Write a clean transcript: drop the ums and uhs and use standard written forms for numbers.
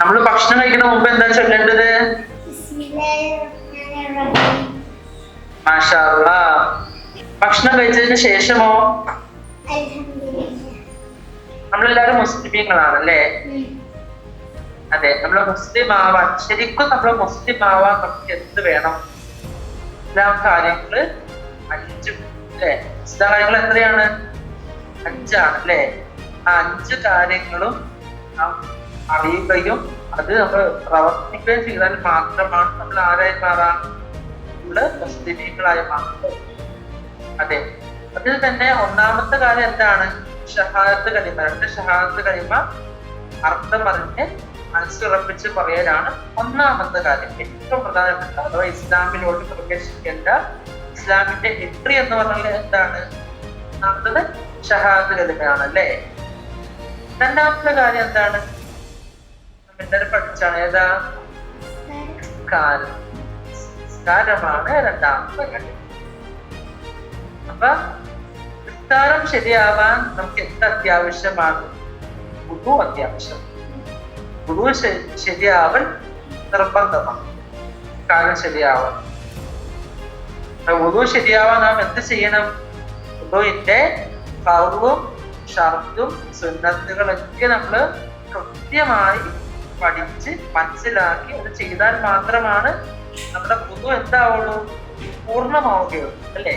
നമ്മൾ ഭക്ഷണം കഴിക്കുന്ന മുമ്പ് എന്താ ചൊല്ലേണ്ടത്? മാഷാ അല്ലാഹ്. ഭക്ഷണം കഴിച്ചതിന് ശേഷമോ? നമ്മളെല്ലാരും മുസ്ലിമീങ്ങളാണല്ലേ? അതെ, നമ്മൾ മുസ്ലിം ആവാൻ, ശരിക്കും നമ്മൾ മുസ്ലിം ആവാൻ നമുക്ക് എന്ത് വേണം? ഇസ്ലാം കാര്യങ്ങള് 5 അല്ലെ? ഇസ്ലാം കാര്യങ്ങൾ എത്രയാണ്? 5 അല്ലേ? ആ 5 കാര്യങ്ങളും നാം അറിയുകയും അത് നമ്മൾ പ്രവർത്തിക്കുകയും ചെയ്താൽ മാത്രമാണ് നമ്മൾ ആരായി മാറാം? നമ്മള് മുസ്ലിമീങ്ങളായി മാറുന്നത്. അതെ, അതിൽ തന്നെ ഒന്നാമത്തെ കാര്യം എന്താണ്? ഷഹാദത്ത് കലിമ. 2 ഷഹാദത്ത് കലിമ അർത്ഥം പറഞ്ഞ് മനസ്സുറപ്പിച്ച് പറയലാണ് ഒന്നാമത്തെ കാര്യം, ഏറ്റവും പ്രധാനപ്പെട്ട. അഥവാ ഇസ്ലാമിലോട്ട് പ്രവേശിക്കേണ്ട, ഇസ്ലാമിന്റെ എൻട്രി എന്ന് പറഞ്ഞാൽ എന്താണ്? ഒന്നാമത്തത് ഷഹാദത്ത് കലിമയാണ് അല്ലേ? രണ്ടാമത്തെ കാര്യം എന്താണ്? എല്ലാവരും പഠിച്ചാണ്. ഏതാ? നിസ്കാരമാണ് രണ്ടാമത്തെ കാര്യം. അപ്പൊ നിസ്കാരം ശരിയാവാൻ നമുക്ക് എന്ത് അത്യാവശ്യമാണ്? വുളു അത്യാവശ്യം. വുളു ശരിയാവൽ നിർബന്ധമാണ്. നിസ്കാരം ശരിയാവാൻ, വുളു ശരിയാവാൻ നാം എന്ത് ചെയ്യണം? വുളുവിന്റെ ഫർളും ഷർത്തും സുന്നത്തുകളൊക്കെ നമ്മൾ കൃത്യമായി പഠിച്ച് മനസ്സിലാക്കി അത് ചെയ്താൽ മാത്രമാണ് നമ്മുടെ വുളു എന്താവുള്ളൂ? പൂർണ്ണമാവുകയുള്ളൂ അല്ലേ?